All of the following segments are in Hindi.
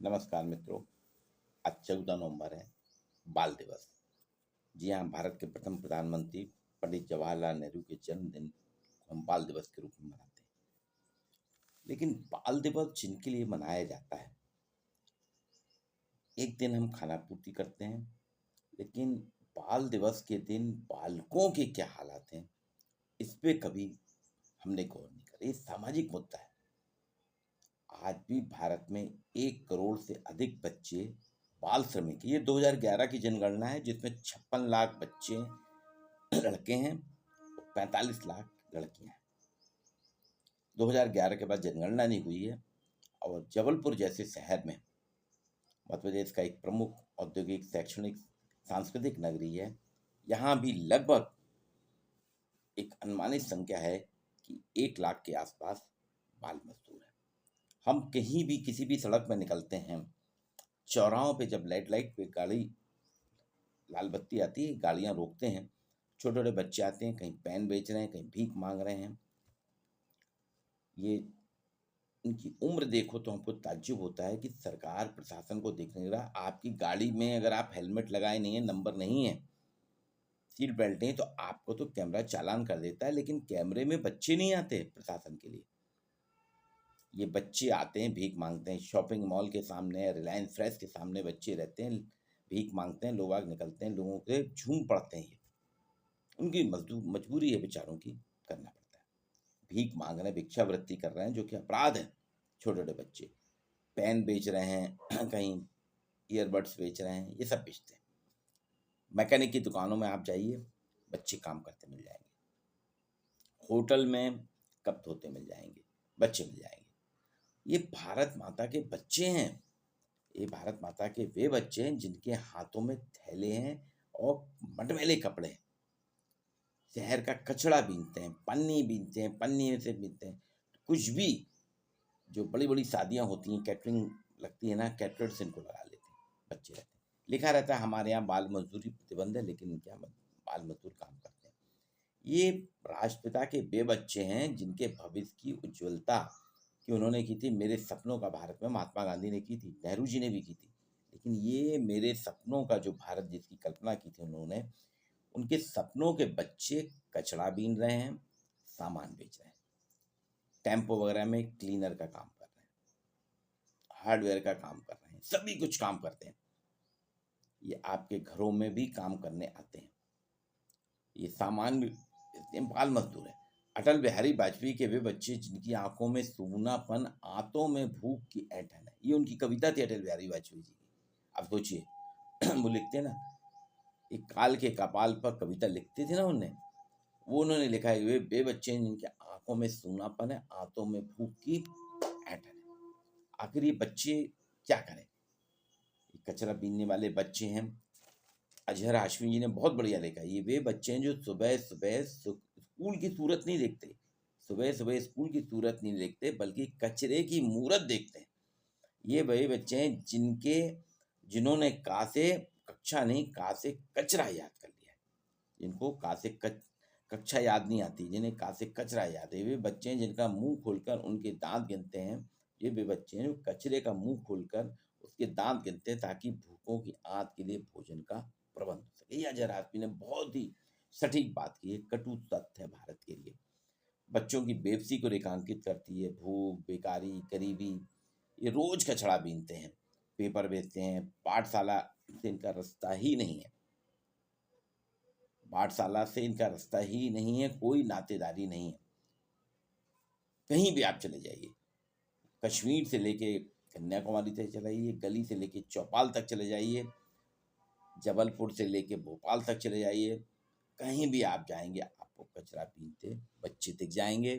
नमस्कार मित्रों। आज 14 नवंबर है, बाल दिवस। जी हाँ, भारत के प्रथम प्रधानमंत्री पंडित जवाहरलाल नेहरू के जन्मदिन को हम बाल दिवस के रूप में मनाते हैं। लेकिन बाल दिवस जिनके लिए मनाया जाता है, एक दिन हम खाना पूर्ति करते हैं, लेकिन बाल दिवस के दिन बालकों के क्या हालात हैं, इस पे कभी हमने गौर नहीं करा। ये सामाजिक मुद्दा है। आज भी भारत में 1 करोड़ से अधिक बच्चे बाल श्रमिक, ये 2011 की जनगणना है, जिसमें 56 लाख बच्चे लड़के हैं और 45 लाख लड़कियां हैं। 2011 के बाद जनगणना नहीं हुई है। और जबलपुर जैसे शहर में, मध्य प्रदेश का एक प्रमुख औद्योगिक, शैक्षणिक, सांस्कृतिक नगरी है, यहाँ भी लगभग एक अनुमानित संख्या है कि 1 लाख के आसपास बाल मजदूर है। हम कहीं भी किसी भी सड़क में निकलते हैं, चौराहों पे जब लाइट पे गाड़ी लाल बत्ती आती है, गाड़ियां रोकते हैं, छोटे छोटे बच्चे आते हैं, कहीं पेन बेच रहे हैं, कहीं भीख मांग रहे हैं। ये इनकी उम्र देखो तो हमको ताज्जुब होता है कि सरकार प्रशासन को देख नहीं रहा। आपकी गाड़ी में अगर आप हेलमेट लगाए नहीं है, नंबर नहीं है, सीट बेल्ट नहीं, तो आपको तो कैमरा चालान कर देता है, लेकिन कैमरे में बच्चे नहीं आते प्रशासन के लिए। ये बच्चे आते हैं, भीख मांगते हैं। शॉपिंग मॉल के सामने, रिलायंस फ्रेश के सामने बच्चे रहते हैं, भीख मांगते हैं। लोग आग निकलते हैं, लोगों के झूम पड़ते हैं। ये उनकी मजबूरी है बेचारों की, करना पड़ता है। भीख मांग रहे हैं, भिक्षावृत्ति कर रहे हैं, जो कि अपराध है। छोटे छोटे बच्चे पेन बेच रहे हैं, कहीं ईयरबड्स बेच रहे हैं, ये सब बेचते हैं। मैकेनिक की दुकानों में आप जाइए, बच्चे काम करते मिल जाएंगे। होटल में कप धोते मिल जाएंगे, बच्चे मिल जाएंगे। ये भारत माता के बच्चे हैं। ये भारत माता के वे बच्चे हैं जिनके हाथों में थैले हैं और मटमैले कपड़े हैं। शहर का कचड़ा बीनते हैं, पन्नी बीनते हैं, पन्नी से बीनते हैं। कुछ भी जो बड़ी बड़ी शादियां होती हैं, कैटरिंग लगती है ना, कैटरर्स इनको लगा लेते हैं, बच्चे रहते हैं। लिखा रहता है हमारे यहाँ बाल मजदूरी प्रतिबंध है, लेकिन क्या बाल मजदूर काम करते हैं। ये राष्ट्रपिता के वे बच्चे हैं जिनके भविष्य की उज्ज्वलता कि उन्होंने की थी। मेरे सपनों का भारत में महात्मा गांधी ने की थी, नेहरू जी ने भी की थी, लेकिन ये मेरे सपनों का जो भारत जिसकी कल्पना की थी उन्होंने, उनके सपनों के बच्चे कचरा बीन रहे हैं, सामान बेच रहे हैं, टेम्पो वगैरह में क्लीनर का काम कर रहे हैं, हार्डवेयर का काम कर रहे हैं, सभी कुछ काम करते हैं। ये आपके घरों में भी काम करने आते हैं। ये सामान भी बाल मजदूर है। अटल बिहारी वाजपेयी के वे बच्चे जिनकी आंखों में सूनापन, आंतों में भूख की ऐंठन है। ये उनकी कविता थी अटल बिहारी वाजपेयी जी की। आप सोचिए, वो लिखते ना, एक काल के कपाल पर कविता लिखते थे ना उन्होंने लिखा है, वे बे बच्चे हैं जिनके आंखों में सूनापन है, आंतों में भूख की ऐंठन है। आखिर ये बच्चे क्या करें? कचरा बीनने वाले बच्चे हैं। अजहर हाशमी जी ने बहुत बढ़िया लिखा है, ये वे बच्चे हैं जो सुबह सुबह स्कूल की सूरत नहीं देखते, सुबह सुबह स्कूल की सूरत नहीं देखते, बल्कि कचरे की मूरत देखते हैं। ये वही बच्चे हैं जिन्होंने का से कक्षा नहीं, का से कचरा याद कर लिया है। जिनको का से कक्षा याद नहीं आती, जिन्हें का से कचरा याद है, वे बच्चे हैं जिनका मुंह खोलकर उनके दांत गिनते हैं। ये वे बच्चे हैं जो कचरे का मुंह खोलकर उसके दांत गिनते हैं, ताकि भूखों की आंत के लिए भोजन का प्रबंध हो सके। ये अजहर हाशमी ने बहुत ही सटीक बात की है, कटु तथ्य है भारत के लिए। बच्चों की बेबसी को रेखांकित करती है, भूख, बेकारी, गरीबी। ये रोज कचड़ा बीनते हैं, पेपर बेचते हैं, पाठशाला से इनका रास्ता ही नहीं है, पाठशाला से इनका रास्ता ही नहीं है, कोई नातेदारी नहीं है। कहीं भी आप चले जाइए, कश्मीर से लेके कन्याकुमारी तक चले जाइए, गली से लेके चौपाल तक चले जाइए, जबलपुर से लेके भोपाल तक चले जाइए, कहीं भी आप जाएंगे आपको कचरा बीनते बच्चे दिख जाएंगे।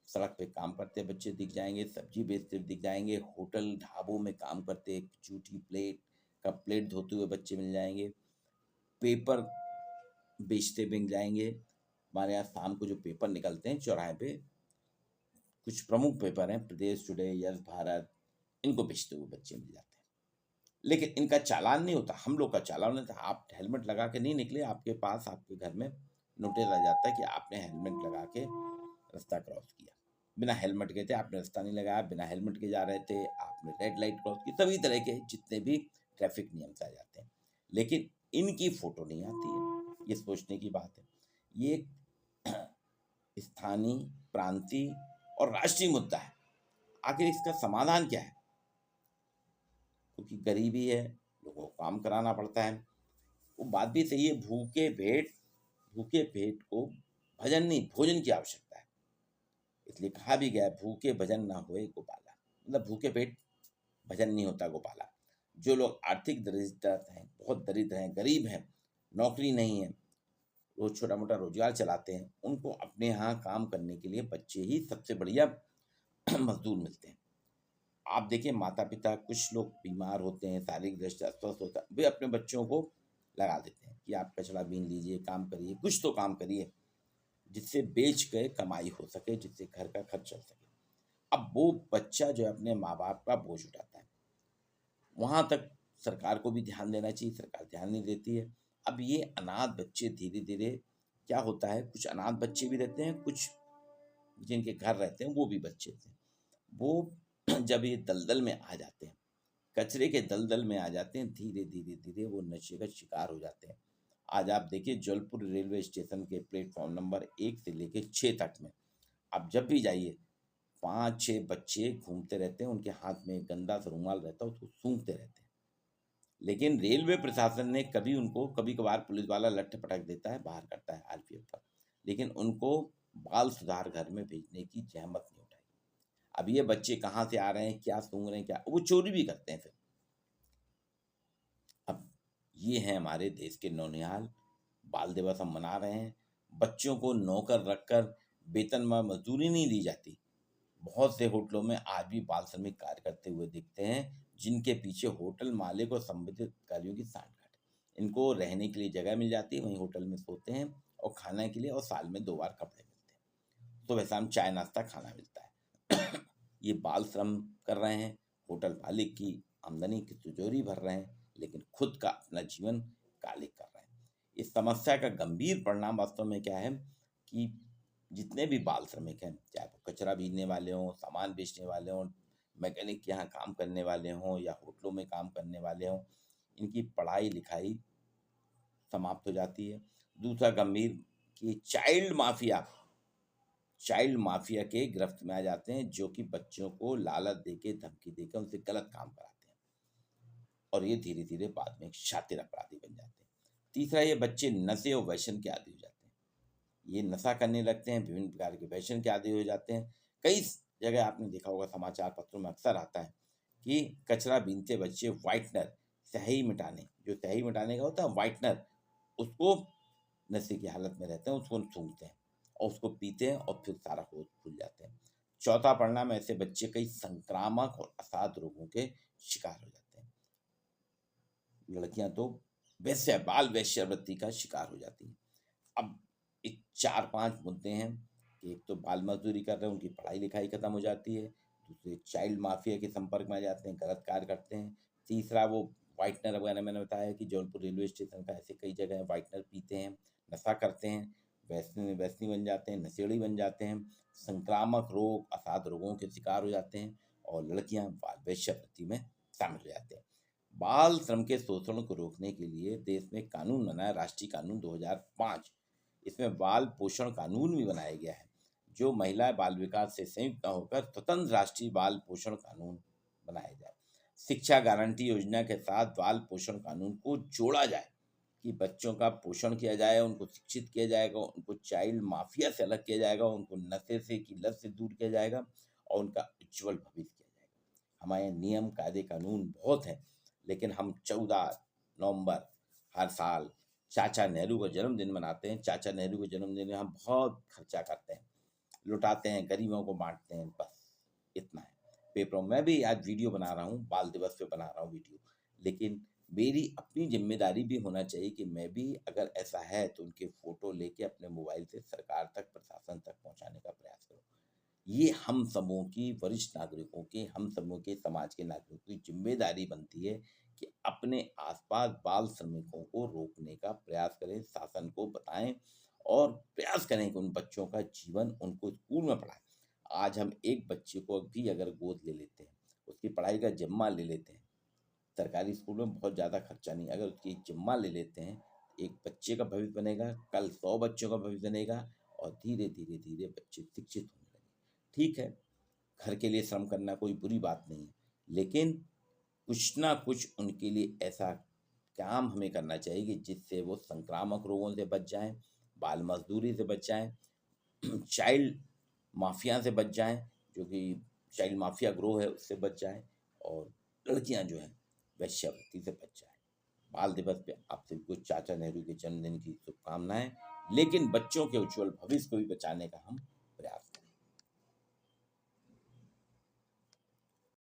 सड़क पे काम करते बच्चे दिख जाएंगे, सब्जी बेचते दिख जाएंगे, होटल ढाबों में काम करते जूठी प्लेट धोते हुए बच्चे मिल जाएंगे, पेपर बेचते मिल जाएंगे। हमारे यहाँ शाम को जो पेपर निकलते हैं चौराहे पे, कुछ प्रमुख पेपर हैं, प्रदेश टुडे, यस भारत, इनको बेचते हुए बच्चे मिल जाते हैं। लेकिन इनका चालान नहीं होता, हम लोग का चालान होता है। आप हेलमेट लगा के नहीं निकले, आपके पास आपके घर में नोटिस आ जाता है कि आपने हेलमेट लगा के रास्ता क्रॉस किया। बिना हेलमेट के थे, आपने रास्ता नहीं लगाया, बिना हेलमेट के जा रहे थे, आपने रेड लाइट क्रॉस की, सभी तरह के जितने भी ट्रैफिक नियम से आ जाते हैं, लेकिन इनकी फोटो नहीं आती है। ये सोचने की बात है। ये एक स्थानीय, प्रांतीय और राष्ट्रीय मुद्दा है। आखिर इसका समाधान क्या है? क्योंकि गरीबी है, लोगों को काम कराना पड़ता है। वो बात भी सही है, भूखे पेट को भजन नहीं, भोजन की आवश्यकता है। इसलिए कहा भी गया है, भूखे भजन ना होए गोपाला, मतलब भूखे पेट भजन नहीं होता गोपाला। जो लोग आर्थिक दरिद्रता हैं, बहुत दरिद्र हैं, गरीब हैं, नौकरी नहीं है, रोज छोटा मोटा रोजगार चलाते हैं, उनको अपने यहाँ काम करने के लिए बच्चे ही सबसे बढ़िया मजदूर मिलते हैं। आप देखिए, माता पिता, कुछ लोग बीमार होते हैं, शारीरिक दृष्टि से अस्वस्थ होता है, वे अपने बच्चों को लगा देते हैं कि आप कचरा बीन लीजिए, काम करिए, कुछ तो काम करिए जिससे बेच के कमाई हो सके, जिससे घर का खर्च चल सके। अब वो बच्चा जो है अपने माँ बाप का बोझ उठाता है। वहाँ तक सरकार को भी ध्यान देना चाहिए, सरकार ध्यान नहीं देती है। अब ये अनाथ बच्चे धीरे धीरे क्या होता है, कुछ अनाथ बच्चे भी रहते हैं, कुछ जिनके घर रहते हैं वो भी बच्चे थे, वो जब ये दलदल में आ जाते हैं, कचरे के दलदल में आ जाते हैं, धीरे धीरे धीरे वो नशे का शिकार हो जाते हैं। आज आप देखिए, जबलपुर रेलवे स्टेशन के प्लेटफॉर्म नंबर 1 से लेके 6 तक में आप जब भी जाइए, 5-6 बच्चे घूमते रहते हैं, उनके हाथ में गंदा सा रुमाल रहता है, उसको सूंघते रहते हैं। लेकिन रेलवे प्रशासन ने कभी उनको, कभी कभार पुलिस वाला लट्ठ पटक देता है, बाहर करता है आरपीएफ पर, लेकिन उनको बाल सुधार घर में भेजने की जहमत नहीं उठाई। अब ये बच्चे कहाँ से आ रहे हैं, क्या सूंघ रहे हैं, क्या वो चोरी भी करते हैं फिर। अब ये है हमारे देश के नौनिहाल, बाल दिवस हम मना रहे हैं। बच्चों को नौकर रखकर वेतन में मजदूरी नहीं दी जाती। बहुत से होटलों में आज भी बाल श्रमिक कार्य करते हुए दिखते हैं, जिनके पीछे होटल मालिक और संबंधित अधिकारियों की सांठ-गांठ है। इनको रहने के लिए जगह मिल जाती है, वहीं होटल में सोते हैं, और खाने के लिए और साल में 2 बार कपड़े मिलते हैं। सुबह शाम चाय नाश्ता खाना मिलता है। ये बाल श्रम कर रहे हैं, होटल मालिक की आमदनी की तिजोरी भर रहे हैं, लेकिन खुद का अपना जीवन कालिक कर रहे हैं। इस समस्या का गंभीर परिणाम वास्तव में क्या है कि जितने भी बाल श्रमिक हैं, चाहे वो कचरा बीनने वाले हों, सामान बेचने वाले हों, मैकेनिक के यहाँ काम करने वाले हों, या होटलों में काम करने वाले हों, इनकी पढ़ाई लिखाई समाप्त हो जाती है। दूसरा गंभीर कि चाइल्ड माफिया के गिरफ्त में आ जाते हैं, जो कि बच्चों को लालच देके, धमकी देकर उनसे गलत काम कराते हैं, और ये धीरे धीरे बाद में एक शातिर अपराधी बन जाते हैं। तीसरा, ये बच्चे नशे और व्यसन के आदी हो जाते हैं। ये नशा करने लगते हैं, विभिन्न प्रकार के फैशन के आदी हो जाते हैं। कई जगह आपने देखा होगा, समाचार पत्रों में अक्सर आता है कि कचरा बीनते बच्चे व्हाइटनर, जो स्याही मिटाने का होता है व्हाइटनर, उसको नशे की हालत में रहते हैं, उसको सूंघते हैं और उसको पीते हैं, और फिर सारा होश भूल जाते हैं। चौथा परिणाम, ऐसे बच्चे कई संक्रामक और असाध रोगों के शिकार हो जाते हैं। लड़कियां तो बाल वैश्यावृत्ति का शिकार हो जाती हैं। अब ये 4-5 मुद्दे हैं कि एक तो बाल मजदूरी कर रहे हैं, उनकी पढ़ाई लिखाई खत्म हो जाती है। दूसरे, चाइल्ड माफिया के संपर्क में आ जाते हैं, गलत कार्य करते हैं। तीसरा, वो व्हाइटनर वगैरह, मैंने बताया कि जौनपुर रेलवे स्टेशन का ऐसे कई जगह है, व्हाइटनर पीते हैं, नशा करते हैं, वैसनी बन जाते हैं, नशेड़ी बन जाते हैं, संक्रामक रोग, असाध रोगों के शिकार हो जाते हैं, और लड़कियां बाल वेश्यावृत्ति में शामिल हो जाते हैं। बाल श्रम के शोषण को रोकने के लिए देश में कानून बना है, राष्ट्रीय कानून 2005। इसमें बाल पोषण कानून भी बनाया गया है, जो महिला बाल विकास से संयुक्त न होकर स्वतंत्र राष्ट्रीय बाल पोषण कानून बनाया जाए। शिक्षा गारंटी योजना के साथ बाल पोषण कानून को जोड़ा जाए कि बच्चों का पोषण किया जाए, उनको शिक्षित किया जाएगा, उनको चाइल्ड माफिया से अलग किया जाएगा, उनको नशे से की लत से दूर किया जाएगा, और उनका उज्जवल भविष्य किया जाएगा। हमारे नियम, कायदे, कानून बहुत हैं, लेकिन हम 14 नवंबर हर साल चाचा नेहरू का जन्मदिन मनाते हैं। चाचा नेहरू के जन्मदिन में हम बहुत खर्चा करते हैं, लुटाते हैं, गरीबों को बांटते हैं, बस इतना है। पेपरों में भी आज वीडियो बना रहा हूँ, बाल दिवस पे बना रहा हूँ वीडियो, लेकिन मेरी अपनी जिम्मेदारी भी होना चाहिए कि मैं भी, अगर ऐसा है तो उनके फोटो लेके अपने मोबाइल से सरकार तक, प्रशासन तक पहुंचाने का प्रयास करूँ। ये हम सबों की, वरिष्ठ नागरिकों की, हम सबों के, समाज के नागरिकों की जिम्मेदारी बनती है कि अपने आसपास बाल श्रमिकों को रोकने का प्रयास करें, शासन को बताएं, और प्रयास करें कि उन बच्चों का जीवन, उनको स्कूल में पढ़ाएं। आज हम एक बच्चे को भी अगर गोद ले लेते हैं, उसकी पढ़ाई का जिम्मा ले लेते हैं, सरकारी स्कूल में बहुत ज़्यादा खर्चा नहीं, अगर उसकी जिम्मा ले लेते हैं, एक बच्चे का भविष्य बनेगा, कल 100 बच्चों का भविष्य बनेगा और धीरे धीरे धीरे बच्चे शिक्षित होने लगे। ठीक है, घर के लिए श्रम करना कोई बुरी बात नहीं है, लेकिन कुछ ना कुछ उनके लिए ऐसा काम हमें करना चाहिए कि जिससे वो संक्रामक रोगों से बच जाएं, बाल मजदूरी से बच जाएं, चाइल्ड माफिया से बच जाएं, जो कि चाइल्ड माफिया ग्रोह है उससे बच जाएं, और लड़कियां जो हैं वैश्यावृत्ति से बच जाएं। बाल दिवस पे आप सभी को चाचा नेहरू के जन्मदिन की शुभकामनाएं, लेकिन बच्चों के उज्जवल भविष्य को भी बचाने का हम